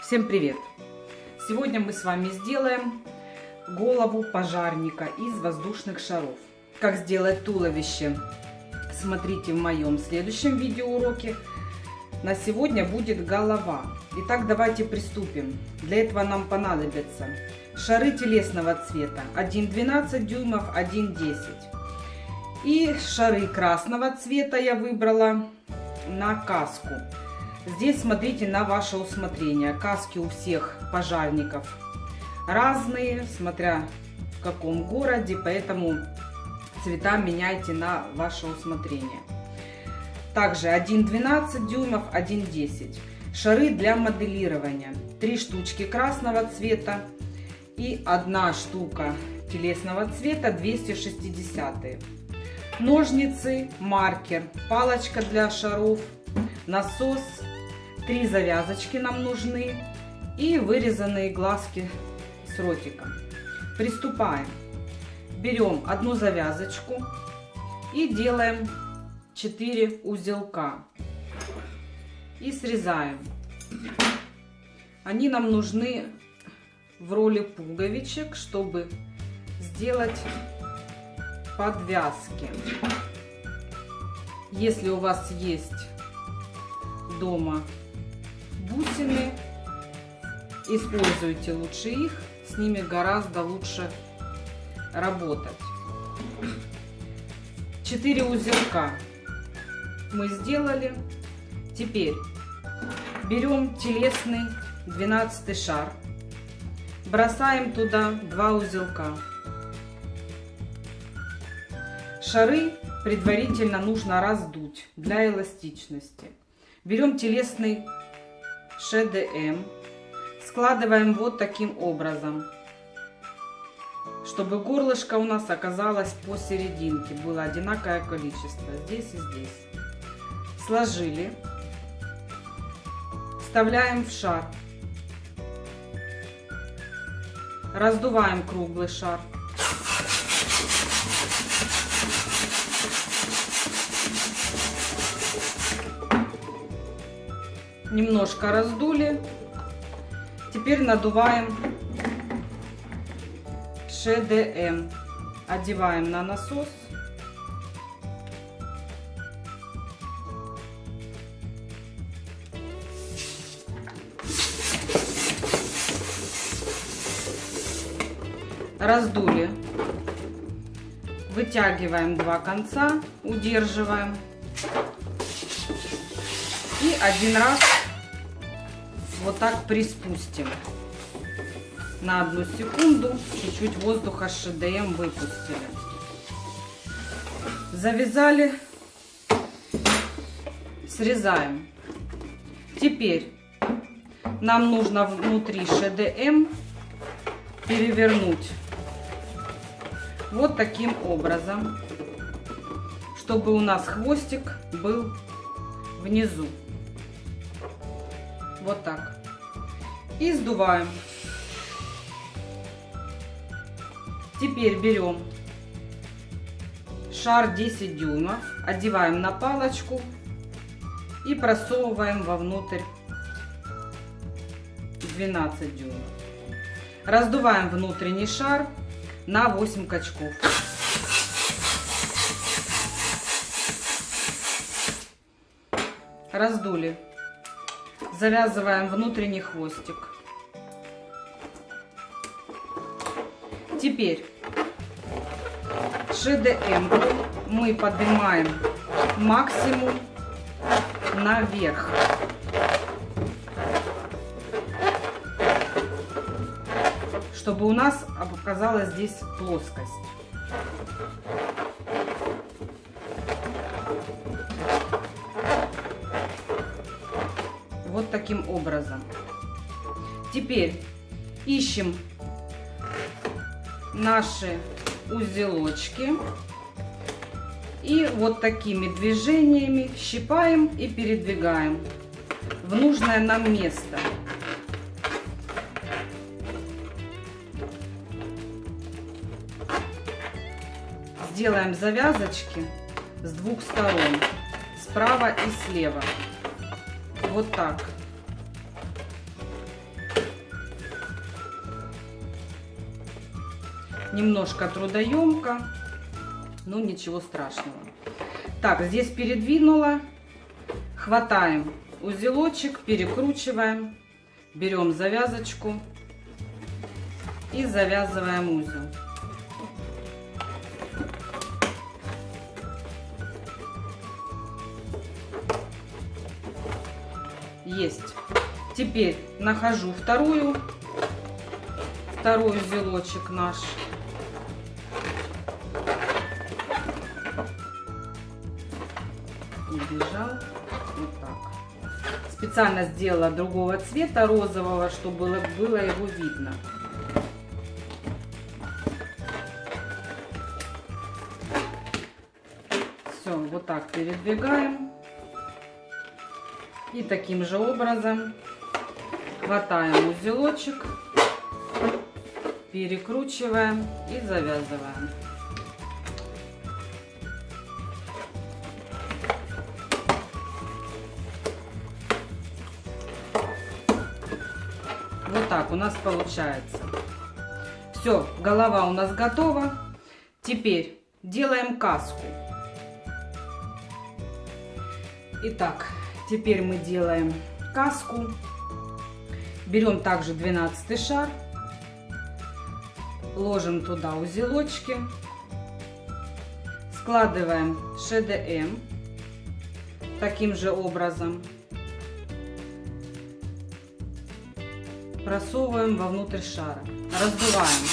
Всем привет! Сегодня мы с вами сделаем голову пожарника из воздушных шаров. Как сделать туловище, смотрите в моем следующем видеоуроке. На сегодня будет голова. Итак, давайте приступим. Для этого нам понадобятся шары телесного цвета 1,12 дюймов, 1,10. И шары красного цвета я выбрала на каску. Здесь смотрите на ваше усмотрение. Каски у всех пожарников разные, смотря в каком городе, поэтому цвета меняйте на ваше усмотрение. Также 1,12 дюймов, 1,10. Шары для моделирования. 3 штучки красного цвета и 1 штука телесного цвета 260. Ножницы, маркер, палочка для шаров, насос, 3 завязочки нам нужны и вырезанные глазки с ротиком. Приступаем. Берем одну завязочку и делаем 4 узелка и срезаем. Они нам нужны в роли пуговичек, чтобы сделать подвязки. Если у вас есть дома бусины, используйте лучше их, с ними гораздо лучше работать. 4 узелка мы сделали. Теперь берем телесный 12 шар, бросаем туда 2 узелка. Шары предварительно нужно раздуть для эластичности. Берем телесный ШДМ, складываем вот таким образом, чтобы горлышко у нас оказалось посерединке, было одинаковое количество здесь и здесь. Сложили, вставляем в шар, раздуваем круглый шар. Немножко раздули. Теперь надуваем ШДМ. Одеваем на насос. Раздули. Вытягиваем 2 конца, удерживаем. И один раз вот так приспустим. На 1 секунду чуть-чуть воздуха с ШДМ выпустили. Завязали. Срезаем. Теперь нам нужно внутри ШДМ перевернуть вот таким образом, чтобы у нас хвостик был внизу. Вот так. И сдуваем. Теперь берем шар 10 дюймов, одеваем на палочку и просовываем вовнутрь 12 дюймов. Раздуваем внутренний шар на 8 качков. Раздули. Завязываем внутренний хвостик. Теперь ШДМ мы поднимаем максимум наверх. Чтобы у нас оказалась здесь плоскость. Вот таким образом. Теперь ищем наши узелочки и вот такими движениями щипаем и передвигаем в нужное нам место. Сделаем завязочки с 2 сторон, справа и слева. Вот так. Немножко трудоемко, но ничего страшного. Так, здесь передвинула. Хватаем узелочек, перекручиваем. Берем завязочку и завязываем узел. Есть. Теперь нахожу второй узелочек наш. Убежал. Вот так. Специально сделала другого цвета, розового, чтобы было его видно. Все, вот так передвигаем. И таким же образом хватаем узелочек, перекручиваем и завязываем. Вот так у нас получается. Все, голова у нас готова. Теперь делаем каску. Итак, теперь мы делаем каску. Берем также 12 шар, ложим туда узелочки, складываем ШДМ таким же образом, просовываем вовнутрь шара, раздуваем.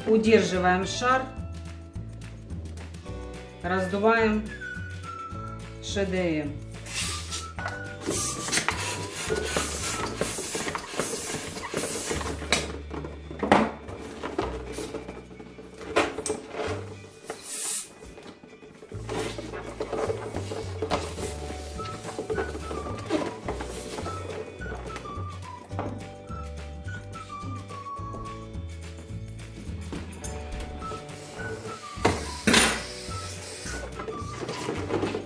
Удерживаем шар, раздуваем ШДМ.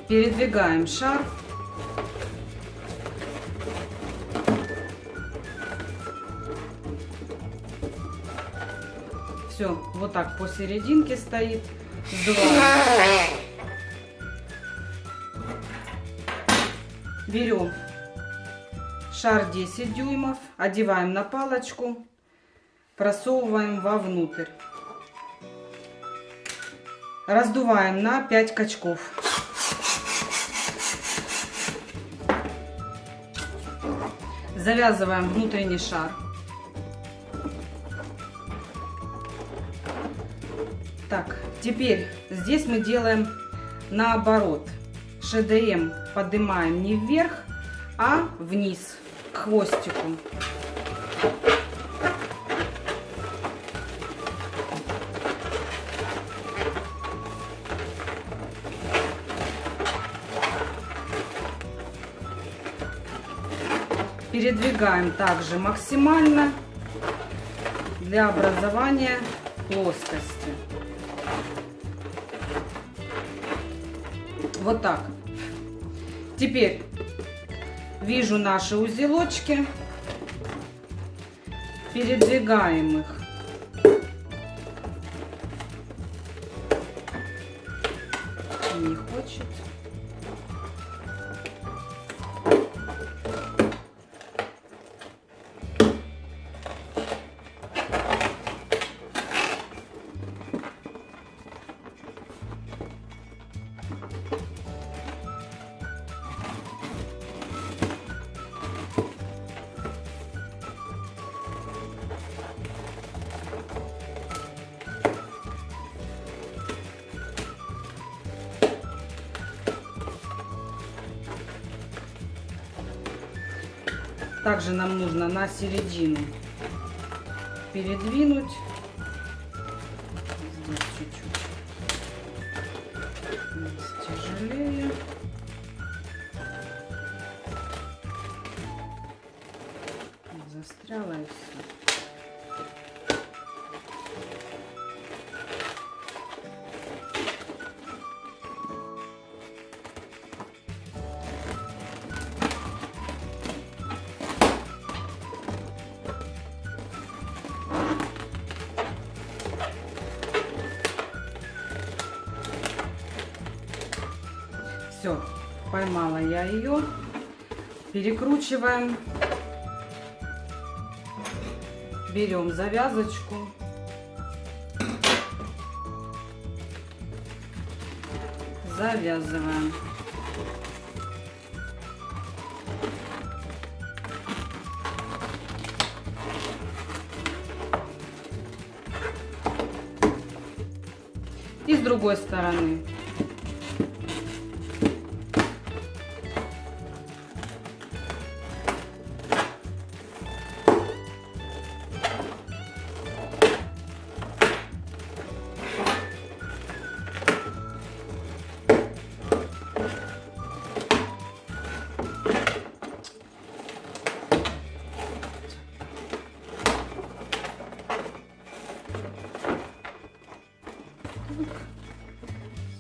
Передвигаем шар. Все, вот так посерединке стоит. Сдуваем. Берем шар 10 дюймов, одеваем на палочку, просовываем вовнутрь. Раздуваем на 5 качков. Завязываем внутренний шар. Так, теперь здесь мы делаем наоборот. ШДМ поднимаем не вверх, а вниз, к хвостику. Передвигаем также максимально для образования плоскости. Вот так. Теперь вижу наши узелочки, передвигаем их. Не хочет. Также нам нужно на середину передвинуть. Здесь чуть-чуть тяжелее. Застряла и все. поймала я ее. Перекручиваем. Берем завязочку. Завязываем. И с другой стороны.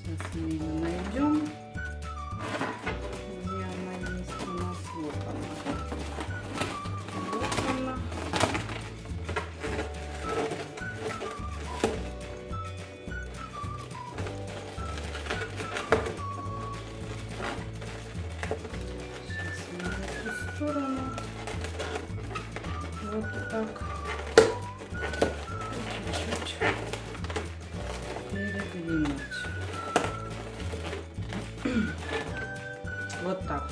Сейчас мы ее найдем. Где она есть у нас? Вот она. Вот она. Сейчас мы в эту сторону. Вот так. Чуть-чуть передвинуть. Вот так.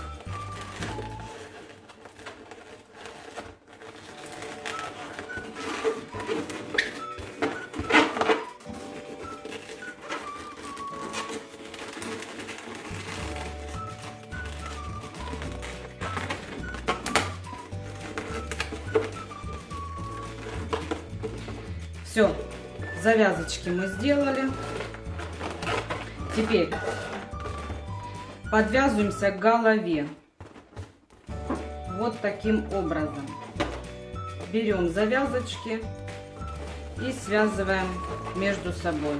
Все, завязочки мы сделали. Теперь подвязываемся к голове. Вот таким образом. Берем завязочки и связываем между собой.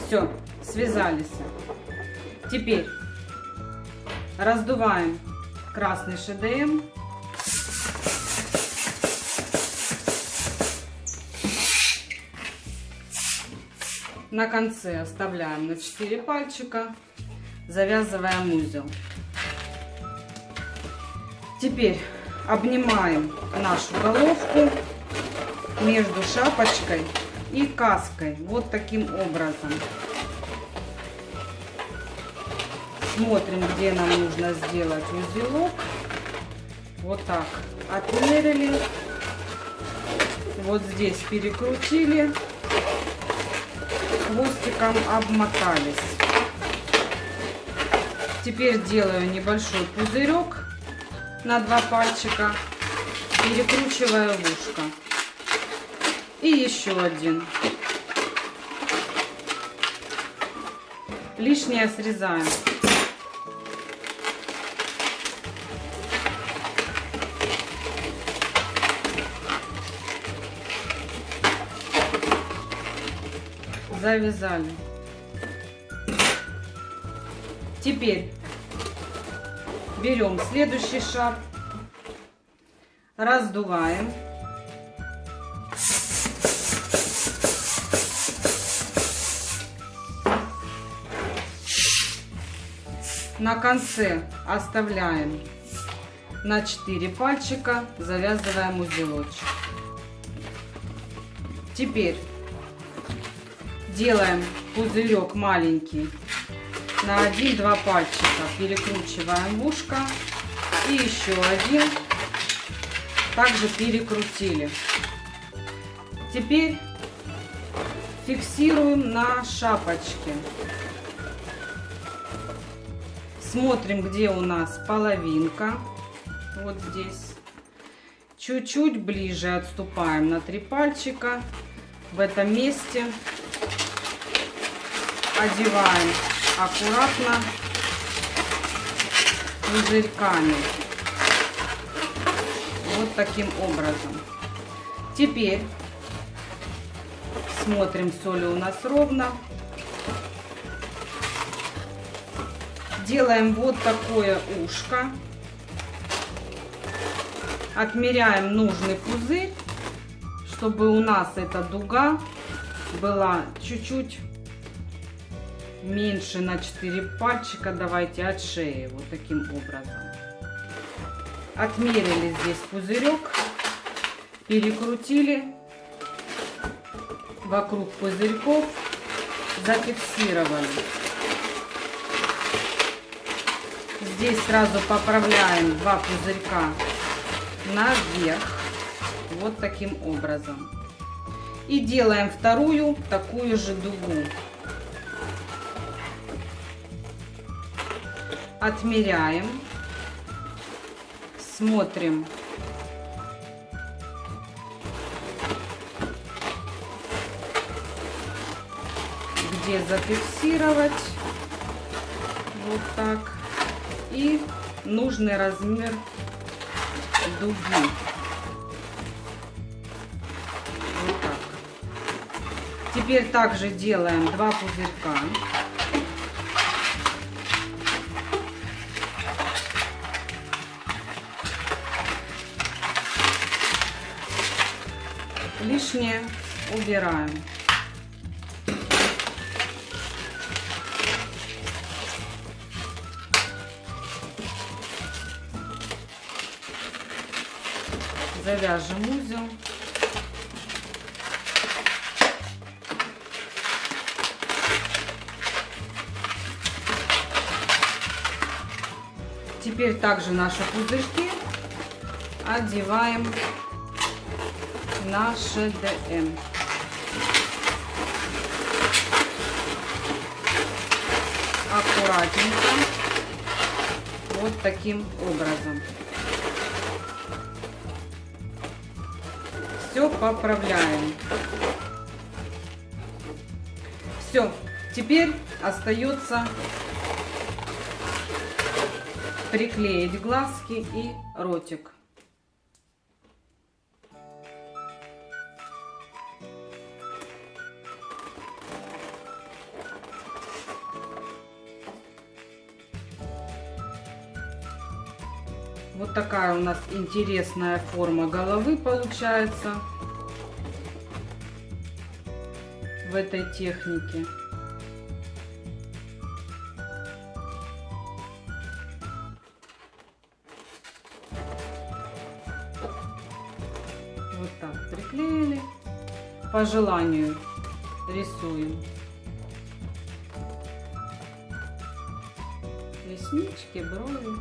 Все, связались. Теперь раздуваем красный ШДМ. На конце оставляем на 4 пальчика, завязываем узел. Теперь обнимаем нашу головку между шапочкой и каской, вот таким образом. Смотрим, где нам нужно сделать узелок. Вот так отмерили, вот здесь перекрутили, хвостиком обмотались. Теперь делаю небольшой пузырек на 2 пальчика, перекручиваю в ушко. И еще один. Лишнее срезаем. Завязали. Теперь берем следующий шар, раздуваем. На конце оставляем на 4 пальчика, завязываем узелочек. Теперь делаем пузырек маленький на 1-2 пальчика, перекручиваем в ушко и еще один, также перекрутили. Теперь фиксируем на шапочке. Смотрим, где у нас половинка. Вот здесь. Чуть-чуть ближе отступаем на 3 пальчика. В этом месте одеваем аккуратно пузырьками. Вот таким образом. Теперь смотрим, все ли у нас ровно. Делаем вот такое ушко. Отмеряем нужный пузырь, чтобы у нас эта дуга была чуть-чуть меньше на 4 пальчика. Давайте от шеи. Вот таким образом. Отмерили здесь пузырек. Перекрутили вокруг пузырьков. Зафиксировали. Здесь сразу поправляем 2 пузырька наверх. Вот таким образом. И делаем вторую такую же дугу. Отмеряем. Смотрим. Где зафиксировать. Вот так. И нужный размер дуги. Вот так. Теперь также делаем 2 пузырька. Лишнее убираем. Завяжем узел. Теперь также наши пузырьки одеваем на ШДМ. Аккуратненько. Вот таким образом. Все поправляем. Все. Теперь остается приклеить глазки и ротик. Вот такая у нас интересная форма головы получается в этой технике. Вот так приклеили. По желанию рисуем реснички, брови.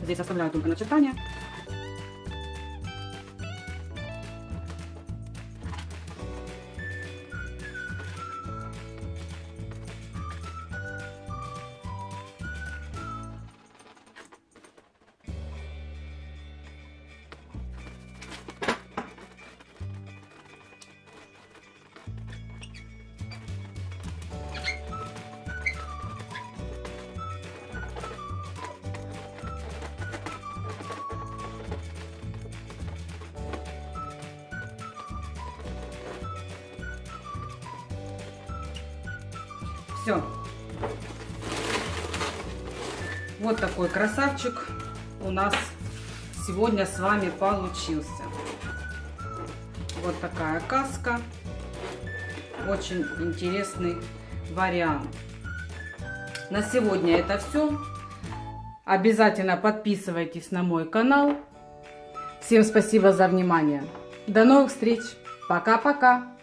Здесь оставляю только начертания. Все. Вот такой красавчик у нас сегодня с вами получился. Вот такая каска. Очень интересный вариант. На сегодня это все. Обязательно подписывайтесь на мой канал. Всем спасибо за внимание. До новых встреч. Пока-пока.